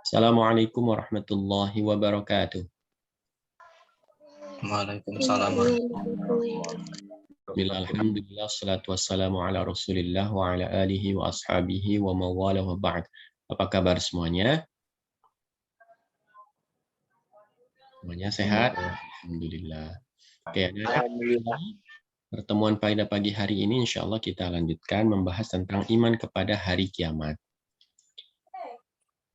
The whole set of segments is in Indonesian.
Assalamualaikum warahmatullahi wabarakatuh. Waalaikumsalam warahmatullahi wabarakatuh. Alhamdulillah, salatu wassalamu ala rasulillah wa ala alihi wa ashabihi wa mawala wa ba'd. Apa kabar semuanya? Semuanya sehat? Alhamdulillah. Oke, Alhamdulillah. pertemuan pada pagi hari ini insya Allah kita lanjutkan membahas tentang iman kepada hari kiamat.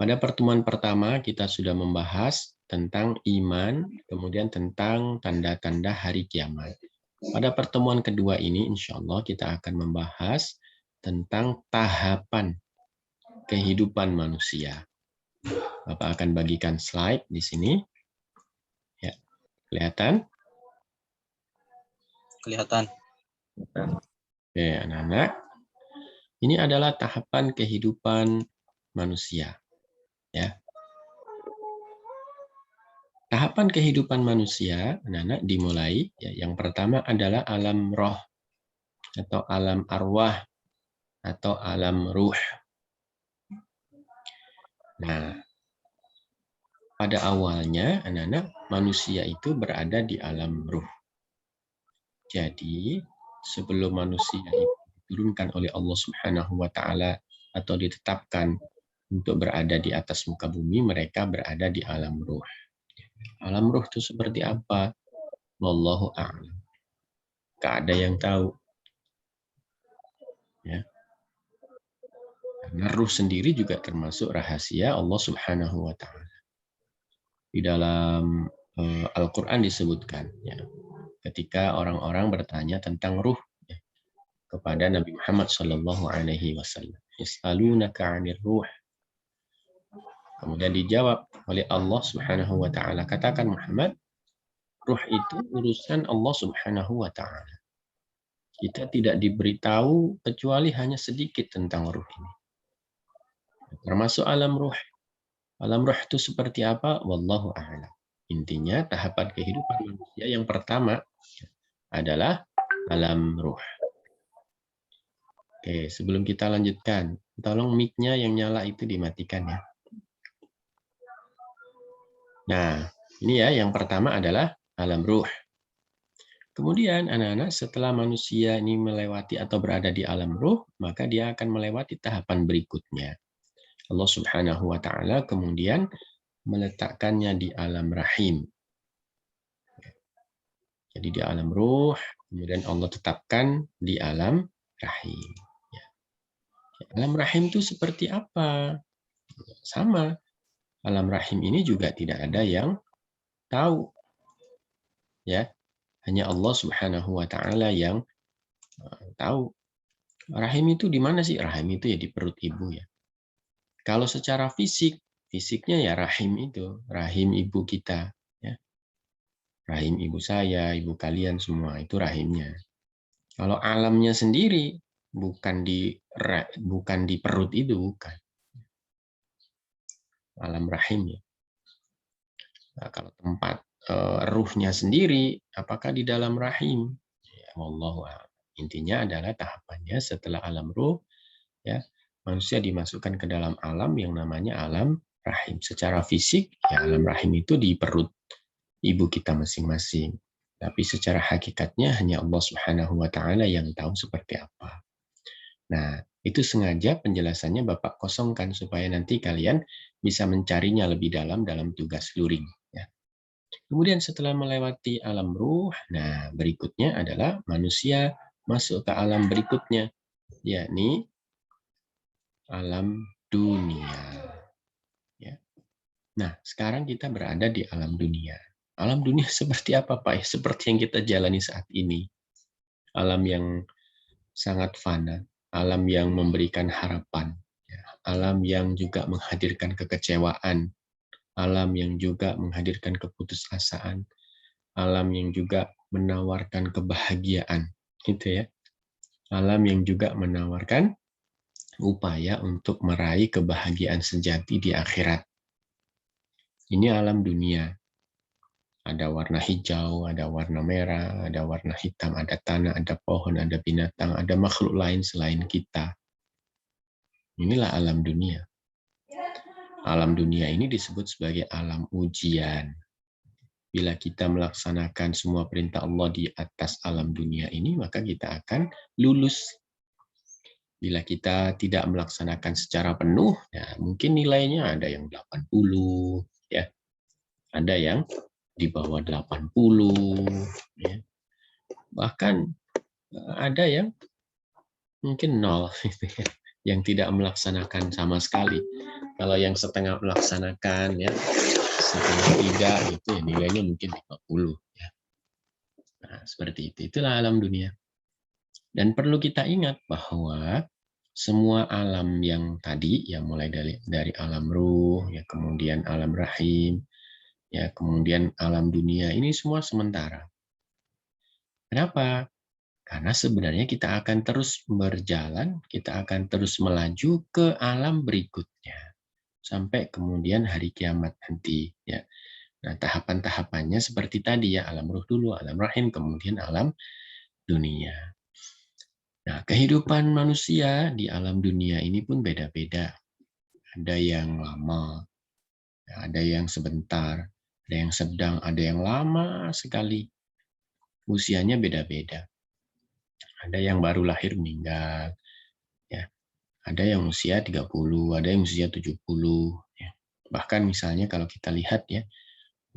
Pada pertemuan pertama kita sudah membahas tentang iman, kemudian tentang tanda-tanda hari kiamat. Pada pertemuan kedua ini, insya Allah kita akan membahas tentang tahapan kehidupan manusia. Bapak akan bagikan slide di sini. Ya, kelihatan? Kelihatan. Oke, anak-anak. Ini adalah tahapan kehidupan manusia. Ya. Tahapan kehidupan manusia, anak-anak, dimulai. Ya, yang pertama adalah alam roh atau alam arwah atau alam ruh. Nah, pada awalnya anak-anak manusia itu berada di alam ruh. Jadi, sebelum manusia itu diturunkan oleh Allah Subhanahu wa taala atau ditetapkan untuk berada di atas muka bumi, mereka berada di alam ruh. Alam ruh itu seperti apa? Wallahu a'lam. Nggak ada yang tahu. Ya. Karena ruh sendiri juga termasuk rahasia Allah Subhanahu wa taala. Di dalam Al-Qur'an disebutkan, ya, ketika orang-orang bertanya tentang ruh, ya, kepada Nabi Muhammad Shallallahu Alaihi Wasallam, "Yas'alunaka 'anir ruh." Kemudian dijawab oleh Allah Subhanahu Wa Taala, katakan Muhammad, ruh itu urusan Allah Subhanahu Wa Taala. Kita tidak diberitahu kecuali hanya sedikit tentang ruh ini. Termasuk alam ruh. Alam ruh itu seperti apa? Wallahu a'lam. Intinya tahapan kehidupan manusia yang pertama adalah alam ruh. Oke, sebelum kita lanjutkan, tolong mic-nya yang nyala itu dimatikan ya. Nah, ini ya yang pertama adalah alam ruh. Kemudian anak-anak setelah manusia ini melewati atau berada di alam ruh, maka dia akan melewati tahapan berikutnya. Allah Subhanahu wa taala kemudian meletakkannya di alam rahim. Jadi di alam ruh, kemudian Allah tetapkan di alam rahim. Alam rahim itu seperti apa? Sama. Alam rahim ini juga tidak ada yang tahu. Ya. Hanya Allah Subhanahu wa taala yang tahu. Rahim itu di mana sih? Rahim itu ya di perut ibu ya. Kalau secara fisik, fisiknya ya rahim itu, rahim ibu kita ya. Rahim ibu saya, ibu kalian semua itu rahimnya. Kalau alamnya sendiri bukan di perut itu, bukan. Alam rahim ya. Nah, kalau tempat ruhnya sendiri, apakah di dalam rahim? Ya, wallahu a'lam. Intinya adalah tahapannya setelah alam ruh, ya manusia dimasukkan ke dalam alam yang namanya alam rahim. Secara fisik, ya alam rahim itu di perut ibu kita masing-masing. Tapi secara hakikatnya hanya Allah Subhanahu wa taala yang tahu seperti apa. Nah, itu sengaja penjelasannya Bapak kosongkan supaya nanti kalian bisa mencarinya lebih dalam tugas luring. Ya. Kemudian setelah melewati alam ruh, nah berikutnya adalah manusia masuk ke alam berikutnya, yakni alam dunia. Ya. Nah, sekarang kita berada di alam dunia. Alam dunia seperti apa, Pak? Seperti yang kita jalani saat ini. Alam yang sangat fana, alam yang memberikan harapan, alam yang juga menghadirkan kekecewaan, alam yang juga menghadirkan keputusasaan, alam yang juga menawarkan kebahagiaan, gitu ya. Alam yang juga menawarkan upaya untuk meraih kebahagiaan sejati di akhirat. Ini alam dunia. Ada warna hijau, ada warna merah, ada warna hitam, ada tanah, ada pohon, ada binatang, ada makhluk lain selain kita. Inilah alam dunia. Alam dunia ini disebut sebagai alam ujian. Bila kita melaksanakan semua perintah Allah di atas alam dunia ini, maka kita akan lulus. Bila kita tidak melaksanakan secara penuh, ya mungkin nilainya ada yang 80, ya. Ada yang di bawah 80, ya. Bahkan ada yang mungkin 0, yang tidak melaksanakan sama sekali. Kalau yang setengah melaksanakan, ya, setengah tidak, itu ya nilainya mungkin 50. Ya. Nah, seperti itu. Itulah alam dunia. Dan perlu kita ingat bahwa semua alam yang tadi, ya mulai dari alam ruh, ya kemudian alam rahim, ya kemudian alam dunia, ini semua sementara. Kenapa? Karena sebenarnya kita akan terus berjalan, kita akan terus melaju ke alam berikutnya sampai kemudian hari kiamat nanti. Ya. Nah, tahapan-tahapannya seperti tadi ya, alam ruh dulu, alam rahim, kemudian alam dunia. Nah, kehidupan manusia di alam dunia ini pun beda-beda. Ada yang lama, ada yang sebentar, ada yang sedang, ada yang lama sekali. Usianya beda-beda. Ada yang baru lahir meninggal, ya. Ada yang usia 30, ada yang usia 70, ya. Bahkan misalnya kalau kita lihat ya,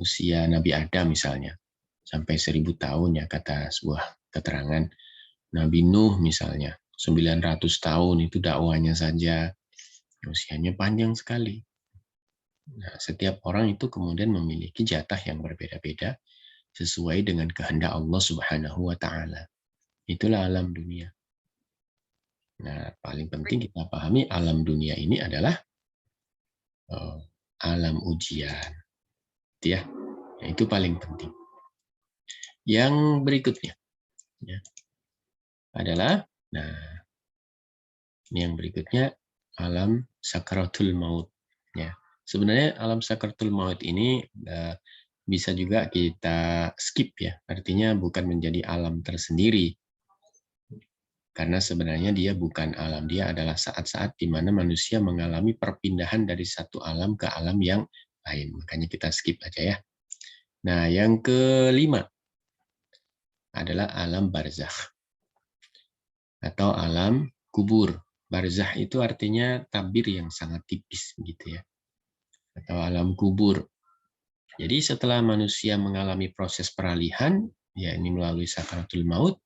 usia Nabi Adam misalnya, sampai 1000 tahun ya kata sebuah keterangan. Nabi Nuh misalnya, 900 tahun itu dakwanya saja, usianya panjang sekali. Nah, setiap orang itu kemudian memiliki jatah yang berbeda-beda sesuai dengan kehendak Allah Subhanahu wa taala. Itulah alam dunia. Nah, paling penting kita pahami alam dunia ini adalah alam ujian. Itu ya. Itu paling penting. Yang berikutnya ya, adalah yang berikutnya alam sakaratul maut. Ya. Sebenarnya alam sakaratul maut ini bisa juga kita skip ya. Artinya bukan menjadi alam tersendiri. Karena sebenarnya dia bukan alam. Dia adalah saat-saat di mana manusia mengalami perpindahan dari satu alam ke alam yang lain. Makanya kita skip aja ya. Nah, yang kelima adalah alam barzakh atau alam kubur. Barzakh itu artinya tabir yang sangat tipis gitu ya. Atau alam kubur. Jadi setelah manusia mengalami proses peralihan, ya ini melalui sakaratul maut,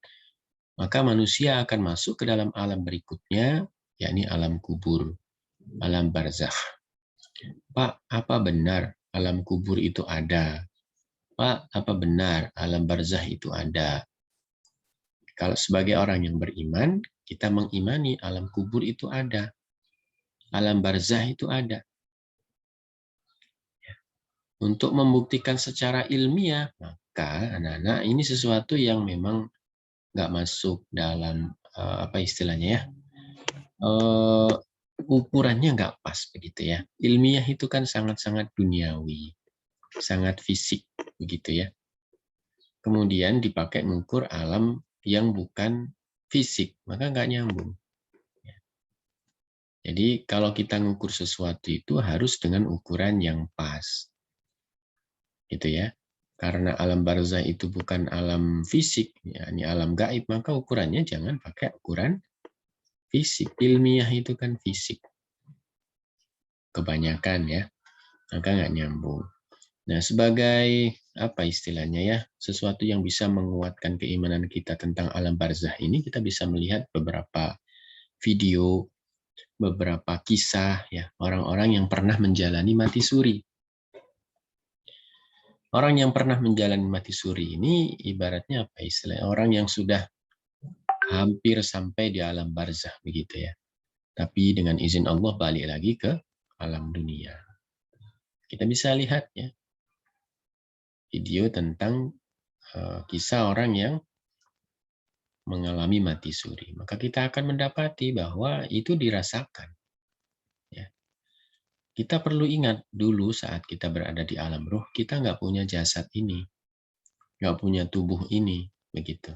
maka manusia akan masuk ke dalam alam berikutnya, yakni alam kubur, alam barzakh. Pak, apa benar alam kubur itu ada? Pak, apa benar alam barzakh itu ada? Kalau sebagai orang yang beriman, kita mengimani alam kubur itu ada. Alam barzakh itu ada. Untuk membuktikan secara ilmiah, maka anak-anak ini sesuatu yang memang nggak masuk dalam apa istilahnya ya, ukurannya nggak pas begitu ya. Ilmiah itu kan sangat-sangat duniawi, sangat fisik begitu ya. Kemudian dipakai mengukur alam yang bukan fisik, maka nggak nyambung. Jadi kalau kita mengukur sesuatu itu harus dengan ukuran yang pas. Gitu ya. Karena alam barzah itu bukan alam fisik, ya, ini alam gaib, maka ukurannya jangan pakai ukuran fisik. Ilmiah itu kan fisik. Kebanyakan ya, maka nggak nyambung. Nah, sebagai apa istilahnya ya, sesuatu yang bisa menguatkan keimanan kita tentang alam barzah ini, kita bisa melihat beberapa video, beberapa kisah ya orang-orang yang pernah menjalani mati suri. Orang yang pernah menjalani mati suri ini ibaratnya apa istilahnya? Orang yang sudah hampir sampai di alam barzah begitu ya. Tapi dengan izin Allah balik lagi ke alam dunia. Kita bisa lihat ya video tentang kisah orang yang mengalami mati suri. Maka kita akan mendapati bahwa itu dirasakan. Ya. Kita perlu ingat dulu saat kita berada di alam ruh, kita nggak punya jasad ini, nggak punya tubuh ini, begitu.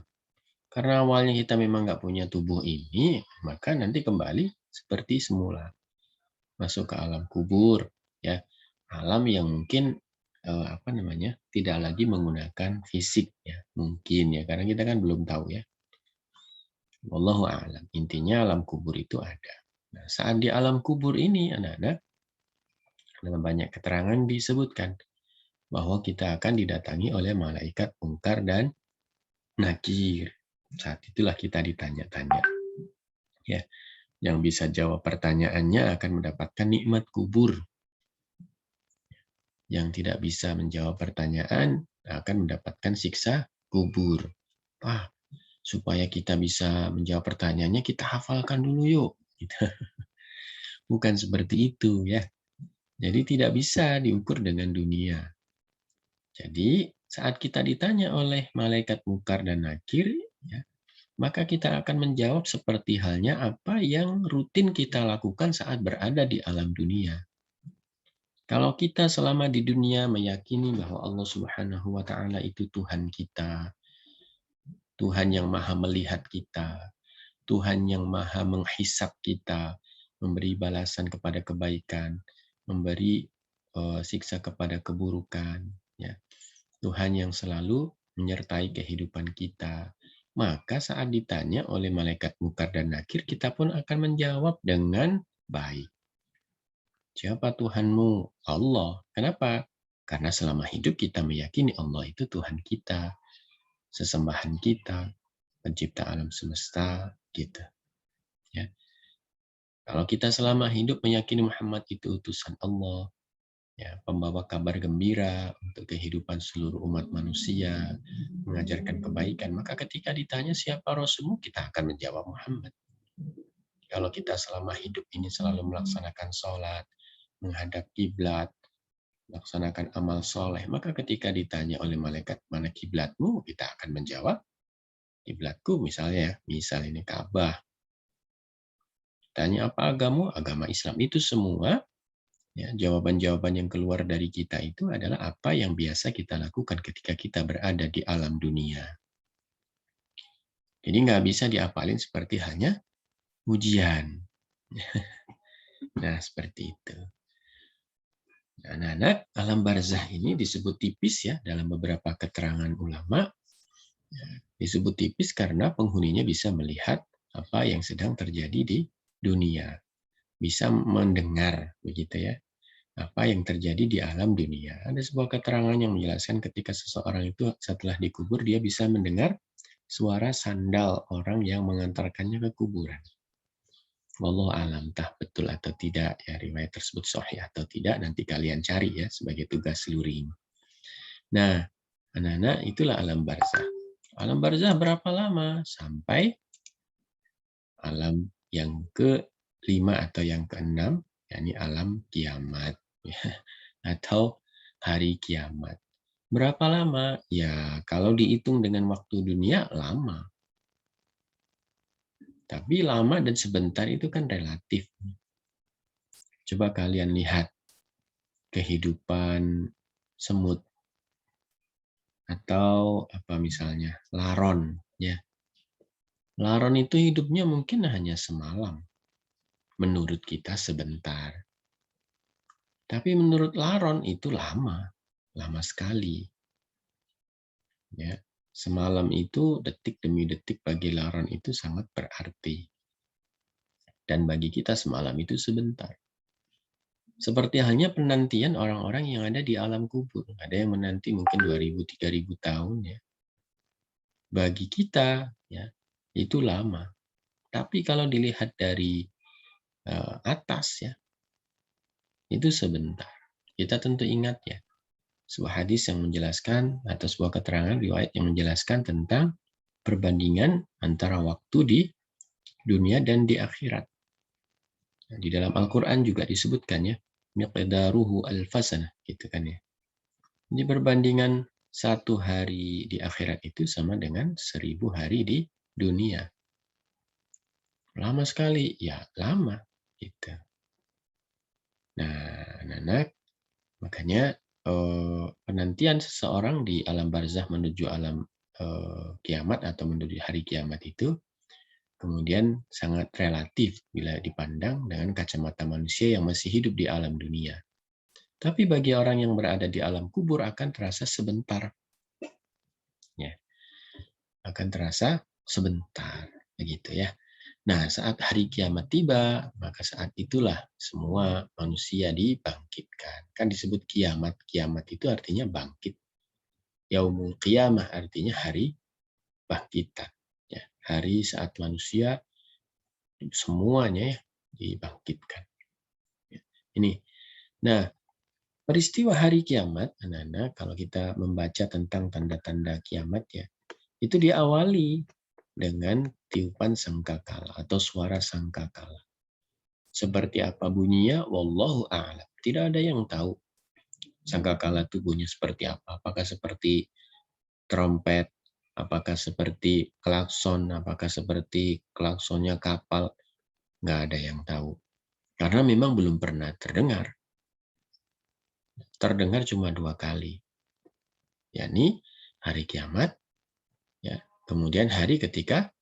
Karena awalnya kita memang nggak punya tubuh ini, maka nanti kembali seperti semula. Masuk ke alam kubur. ya. Alam yang mungkin tidak lagi menggunakan fisik ya, mungkin ya, karena kita kan belum tahu ya. Wallahu a'lam. Intinya alam kubur itu ada. Nah, saat di alam kubur ini anak-anak, dalam banyak keterangan disebutkan bahwa kita akan didatangi oleh malaikat mungkar dan nakir. Saat itulah kita ditanya-tanya. Ya, yang bisa jawab pertanyaannya akan mendapatkan nikmat kubur. Yang tidak bisa menjawab pertanyaan akan mendapatkan siksa kubur. Supaya kita bisa menjawab pertanyaannya, kita hafalkan dulu yuk. Bukan seperti itu ya. Jadi tidak bisa diukur dengan dunia. Jadi saat kita ditanya oleh malaikat mungkar dan nakir, ya, maka kita akan menjawab seperti halnya apa yang rutin kita lakukan saat berada di alam dunia. Kalau kita selama di dunia meyakini bahwa Allah Subhanahu wa Ta'ala itu Tuhan kita, Tuhan yang Maha melihat kita, Tuhan yang Maha menghisap kita, memberi balasan kepada kebaikan, memberi siksa kepada keburukan, ya. Tuhan yang selalu menyertai kehidupan kita. Maka saat ditanya oleh malaikat mungkar dan nakir, kita pun akan menjawab dengan baik. Siapa Tuhanmu? Allah. Kenapa? Karena selama hidup kita meyakini Allah itu Tuhan kita, sesembahan kita, pencipta alam semesta, gitu. Ya. Kalau kita selama hidup meyakini Muhammad itu utusan Allah, ya, pembawa kabar gembira untuk kehidupan seluruh umat manusia, mengajarkan kebaikan, maka ketika ditanya siapa Rasulmu, kita akan menjawab Muhammad. Kalau kita selama hidup ini selalu melaksanakan sholat, menghadap kiblat, melaksanakan amal soleh, maka ketika ditanya oleh malaikat mana kiblatmu, kita akan menjawab kiblatku misalnya, misal ini Ka'bah. Tanya apa agamamu? Agama Islam. Itu semua ya, jawaban-jawaban yang keluar dari kita itu adalah apa yang biasa kita lakukan ketika kita berada di alam dunia. Jadi nggak bisa diapalin seperti hanya ujian. Nah, seperti itu. Anak-anak, alam barzah ini disebut tipis ya dalam beberapa keterangan ulama. Disebut tipis karena penghuninya bisa melihat apa yang sedang terjadi di dunia. Bisa mendengar, begitu ya, apa yang terjadi di alam dunia. Ada sebuah keterangan yang menjelaskan ketika seseorang itu setelah dikubur, dia bisa mendengar suara sandal orang yang mengantarkannya ke kuburan. Wallahu alam, entah betul atau tidak ya riwayat tersebut sahih atau tidak, nanti kalian cari ya sebagai tugas luring. Nah, anak-anak, itulah alam barzah. Alam barzah berapa lama? Sampai alam yang ke-5 atau yang ke-6, yakni alam kiamat ya, atau hari kiamat. Berapa lama? Ya, kalau dihitung dengan waktu dunia lama. Tapi lama dan sebentar itu kan relatif. Coba kalian lihat kehidupan semut atau apa misalnya laron ya. Laron itu hidupnya mungkin hanya semalam. Menurut kita sebentar. Tapi menurut laron itu lama sekali. Ya, semalam itu detik demi detik bagi laron itu sangat berarti. Dan bagi kita semalam itu sebentar. Seperti halnya penantian orang-orang yang ada di alam kubur. Ada yang menanti mungkin 2000-3000 tahun ya. Bagi kita ya, itu lama. Tapi kalau dilihat dari atas ya, itu sebentar. Kita tentu ingat ya, sebuah hadis yang menjelaskan atau sebuah keterangan riwayat yang menjelaskan tentang perbandingan antara waktu di dunia dan di akhirat. Di dalam Al-Quran juga disebutkan ya, miqdaruhu alfasanah, gitu kan ya. Ini perbandingan 1 hari di akhirat itu sama dengan 1000 hari di dunia. Lama sekali, ya lama gitu. Nah, anak-anak, makanya penantian seseorang di alam barzah menuju alam kiamat atau menuju hari kiamat itu kemudian sangat relatif bila dipandang dengan kacamata manusia yang masih hidup di alam dunia. Tapi bagi orang yang berada di alam kubur akan terasa sebentar. Ya, akan terasa sebentar. Begitu ya. Nah, saat hari kiamat tiba, maka saat itulah semua manusia dibangkitkan. Kan disebut kiamat. Kiamat itu artinya bangkit. Yaumul qiyamah artinya hari bangkitan. Ya, hari saat manusia semuanya ya dibangkitkan. Ya, ini. Nah, peristiwa hari kiamat, anak-anak, kalau kita membaca tentang tanda-tanda kiamat ya, itu diawali dengan tiupan sangkakala atau suara sangkakala. Seperti apa bunyinya? Wallahu a'lam. Tidak ada yang tahu sangkakala itu bunyi seperti apa. Apakah seperti trompet, apakah seperti klakson, apakah seperti klaksonnya kapal. Nggak ada yang tahu. Karena memang belum pernah terdengar. Terdengar cuma 2 kali. Yakni hari kiamat, ya, kemudian hari ketika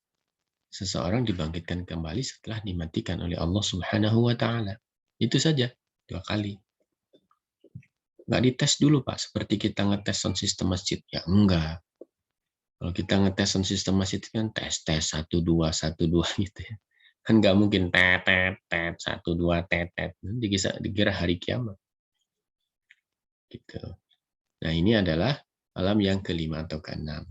seseorang dibangkitkan kembali setelah dimatikan oleh Allah Subhanahu wa taala. Itu saja, 2 kali. Nggak dites dulu, Pak, seperti kita ngetes sound system masjid. Ya enggak. Kalau kita ngetes sound system masjid kan tes 1 2 1 2 gitu ya. Kan nggak mungkin tet tet tet 1 2 tet tet. Dikira hari kiamat. Gitu. Nah, ini adalah alam yang kelima atau keenam.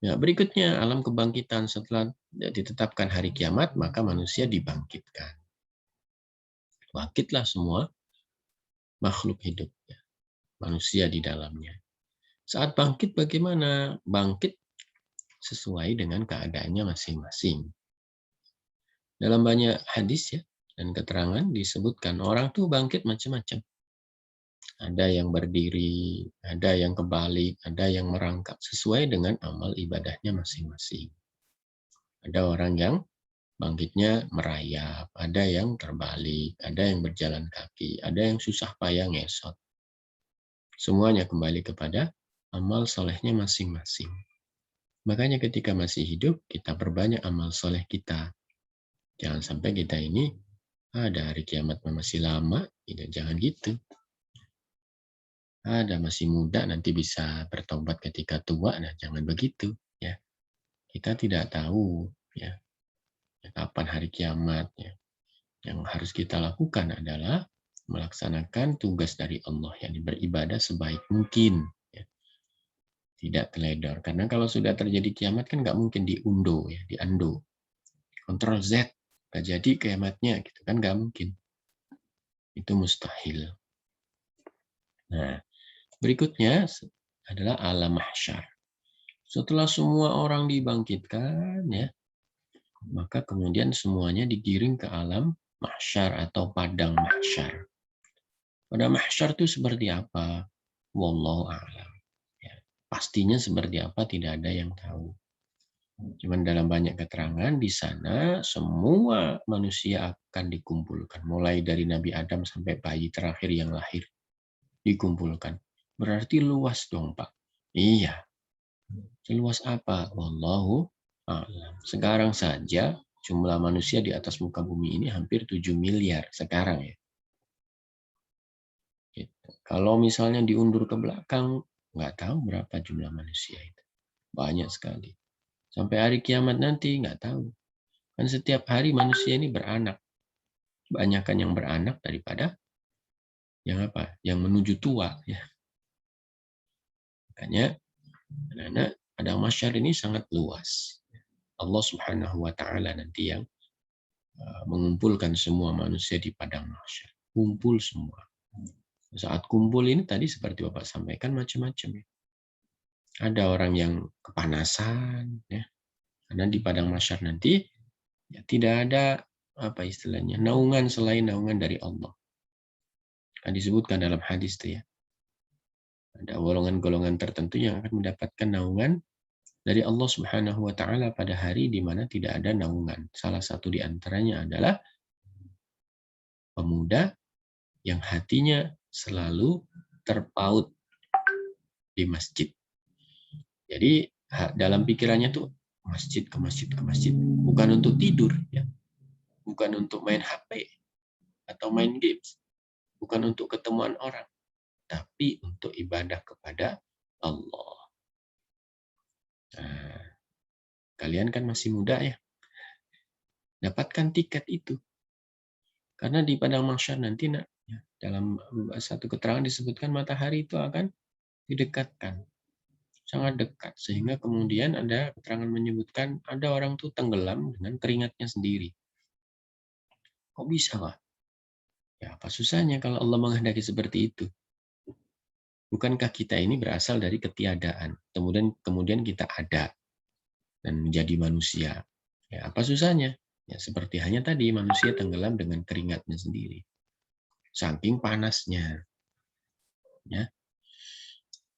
Nah, berikutnya alam kebangkitan setelah ditetapkan hari kiamat, maka manusia dibangkitkan. Bangkitlah semua makhluk hidup, manusia di dalamnya. Saat bangkit bagaimana? Bangkit sesuai dengan keadaannya masing-masing. Dalam banyak hadis ya dan keterangan disebutkan orang tuh bangkit macam-macam. Ada yang berdiri, ada yang kebalik, ada yang merangkak sesuai dengan amal ibadahnya masing-masing. Ada orang yang bangkitnya merayap, ada yang terbalik, ada yang berjalan kaki, ada yang susah payah ngesot. Semuanya kembali kepada amal solehnya masing-masing. Makanya ketika masih hidup, kita perbanyak amal soleh kita. Jangan sampai kita ini, ada hari kiamat masih lama, jangan gitu. Ada masih muda, nanti bisa bertobat ketika tua, nah jangan begitu. Ya, kita tidak tahu ya kapan hari kiamat. Ya. Yang harus kita lakukan adalah melaksanakan tugas dari Allah, yang beribadah sebaik mungkin. Ya. Tidak teledor. Karena kalau sudah terjadi kiamat kan nggak mungkin diundo, ya, diundo. Kontrol Z, nggak jadi kiamatnya, gitu kan nggak mungkin. Itu mustahil. Nah, berikutnya adalah alam mahsyar. Setelah semua orang dibangkitkan, ya, maka kemudian semuanya digiring ke alam mahsyar atau padang mahsyar. Pada mahsyar itu seperti apa? Wallahu a'lam. Ya, pastinya seperti apa tidak ada yang tahu. Cuman dalam banyak keterangan di sana semua manusia akan dikumpulkan, mulai dari Nabi Adam sampai bayi terakhir yang lahir dikumpulkan. Berarti luas dong, Pak. Iya. Seluas apa? Wallahu a'lam. Sekarang saja jumlah manusia di atas muka bumi ini hampir 7 miliar sekarang ya. Gitu. Kalau misalnya diundur ke belakang, nggak tahu berapa jumlah manusia itu. Banyak sekali. Sampai hari kiamat nanti nggak tahu. Kan setiap hari manusia ini beranak. Banyakan yang beranak daripada yang apa? Yang menuju tua. Ya. Makanya anak-anak padang mahsyar ini sangat luas. Allah Subhanahu wa taala nanti yang mengumpulkan semua manusia di padang mahsyar. Kumpul semua. Saat kumpul ini tadi seperti Bapak sampaikan macam-macam. Ada orang yang kepanasan, ya, karena di padang mahsyar nanti ya, tidak ada apa istilahnya naungan selain naungan dari Allah. Kan disebutkan dalam hadis itu ya. Ada golongan-golongan tertentu yang akan mendapatkan naungan dari Allah Subhanahu wa taala pada hari di mana tidak ada naungan. Salah satu di antaranya adalah pemuda yang hatinya selalu terpaut di masjid. Jadi dalam pikirannya tuh masjid ke masjid ke masjid, bukan untuk tidur ya. Bukan untuk main HP atau main games. Bukan untuk ketemuan orang. tapi untuk ibadah kepada Allah. Nah, kalian kan masih muda ya, dapatkan tiket itu. Karena di padang mahsyar nanti nak, ya, dalam satu keterangan disebutkan matahari itu akan didekatkan, sangat dekat, sehingga kemudian ada keterangan menyebutkan ada orang tuh tenggelam dengan keringatnya sendiri. Kok bisa, Pak? Ya, apa susahnya kalau Allah menghendaki seperti itu? Bukankah kita ini berasal dari ketiadaan, kemudian kita ada dan menjadi manusia? Ya, apa susahnya? Ya, seperti hanya tadi manusia tenggelam dengan keringatnya sendiri, saking panasnya. Ya.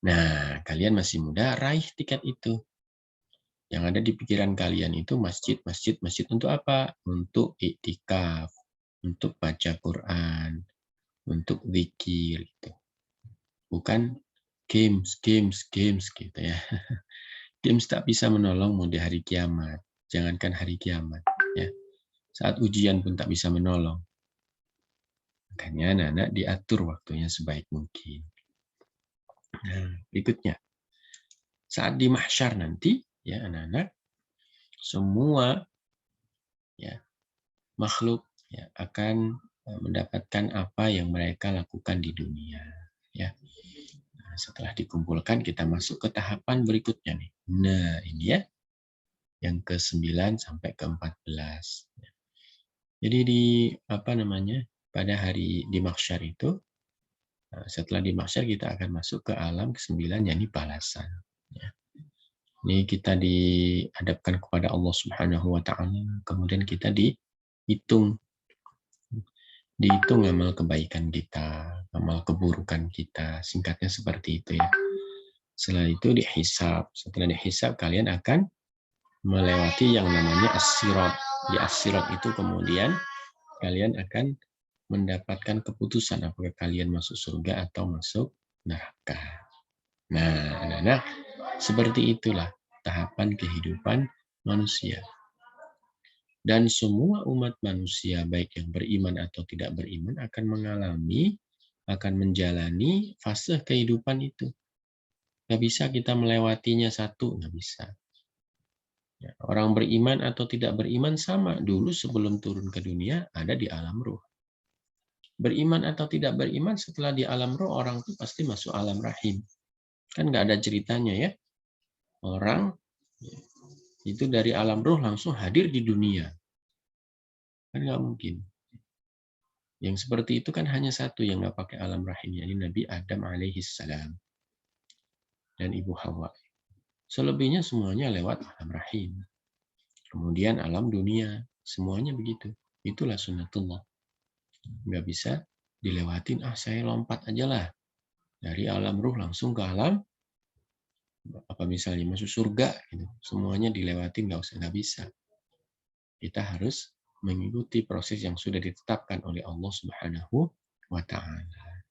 Nah, kalian masih muda, raih tiket itu. Yang ada di pikiran kalian itu masjid, masjid, masjid untuk apa? Untuk iktikaf, untuk baca Quran, untuk zikir. Gitu. Bukan games, games, games gitu ya. Games tak bisa menolongmu di hari kiamat. Jangankan hari kiamat. Ya. Saat ujian pun tak bisa menolong. Makanya anak-anak diatur waktunya sebaik mungkin. Nah, berikutnya. Saat di mahsyar nanti, ya anak-anak, semua ya makhluk ya, akan mendapatkan apa yang mereka lakukan di dunia. Ya. Nah, setelah dikumpulkan, kita masuk ke tahapan berikutnya nih. Nah, ini ya, yang ke-9 sampai ke-14. Jadi pada hari di mahsyar itu, setelah di mahsyar kita akan masuk ke alam ke-9, yakni balasan. Ya. Ini kita dihadapkan kepada Allah Subhanahu wa taala, kemudian kita dihitung amal kebaikan kita, amal keburukan kita, singkatnya seperti itu ya. Setelah itu dihisab. Setelah dihisab kalian akan melewati yang namanya as-sirat. Di as-sirat itu kemudian kalian akan mendapatkan keputusan apakah kalian masuk surga atau masuk neraka. Nah, anak-anak, seperti itulah tahapan kehidupan manusia. Dan semua umat manusia, baik yang beriman atau tidak beriman, akan menjalani fase kehidupan itu. Nggak bisa kita melewatinya satu, nggak bisa. Ya, orang beriman atau tidak beriman sama. Dulu sebelum turun ke dunia, ada di alam ruh. Beriman atau tidak beriman, setelah di alam ruh, orang itu pasti masuk alam rahim. Kan nggak ada ceritanya ya. Orang itu dari alam ruh langsung hadir di dunia. Kan nggak mungkin. Yang seperti itu kan hanya satu yang nggak pakai alam rahim, yakni Nabi Adam alaihissalam dan Ibu Hawa. Selebihnya semuanya lewat alam rahim. Kemudian alam dunia, semuanya begitu. Itulah sunnatullah. Nggak bisa dilewatin, saya lompat aja lah. Dari alam ruh langsung ke alam, apa misalnya masuk surga, gitu. Semuanya dilewatin, nggak bisa. Kita harus mengikuti proses yang sudah ditetapkan oleh Allah Subhanahu wa Ta'ala.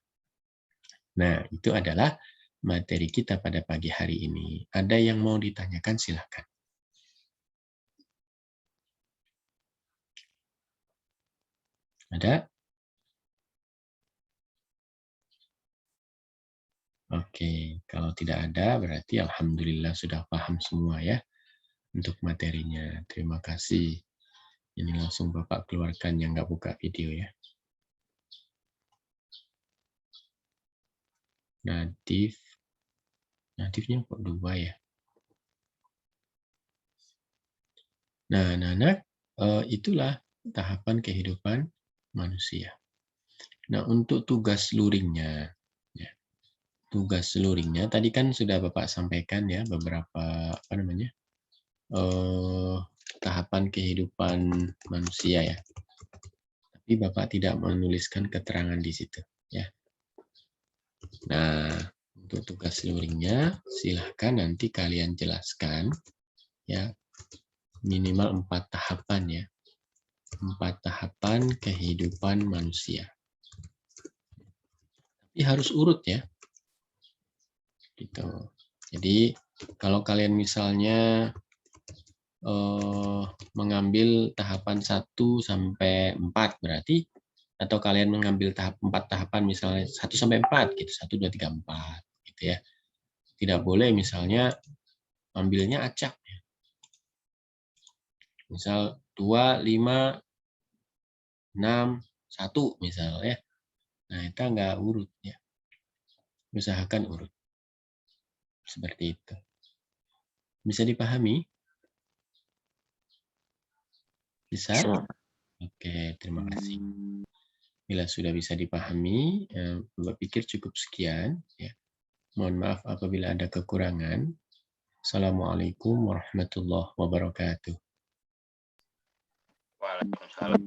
Nah, itu adalah materi kita pada pagi hari ini. Ada yang mau ditanyakan, silakan. Ada? Oke, kalau tidak ada berarti alhamdulillah sudah paham semua ya untuk materinya. Terima kasih. Ini langsung Bapak keluarkan yang nggak buka video ya. Natifnya kok 2 ya? Nah, anak-anak, itulah tahapan kehidupan manusia. Nah, untuk tugas luringnya, ya, tadi kan sudah Bapak sampaikan ya beberapa tahapan kehidupan manusia ya. Tapi Bapak tidak menuliskan keterangan di situ ya. Nah, untuk tugas luringnya silahkan nanti kalian jelaskan ya, minimal 4 tahapan ya. 4 tahapan kehidupan manusia. Tapi harus urut ya. Gitu. Jadi kalau kalian misalnya mengambil tahapan 1 sampai 4 berarti Atau kalian mengambil 4 tahapan misalnya 1 sampai 4 gitu, 1 2 3 4 gitu ya. Tidak boleh misalnya ambilnya acak ya. Misal 2 5 6 1 misal ya. Nah, itu enggak urut ya. Usahakan urut. Seperti itu. Bisa dipahami? Bisa? Oke, terima kasih. Bila sudah bisa dipahami, Bapak pikir cukup sekian. Ya. Mohon maaf apabila ada kekurangan. Assalamualaikum warahmatullahi wabarakatuh. Waalaikumsalam.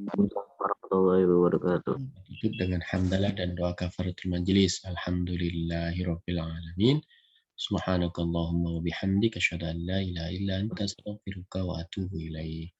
warahmatullahi wabarakatuh. Tutup dengan hamdalah dan doa kafaratul majelis. Alhamdulillahirabbil alamin. Subhanakallahumma wa bihamdika asyhadu an la ilaha illa anta astaghfiruka wa atubu ilaik.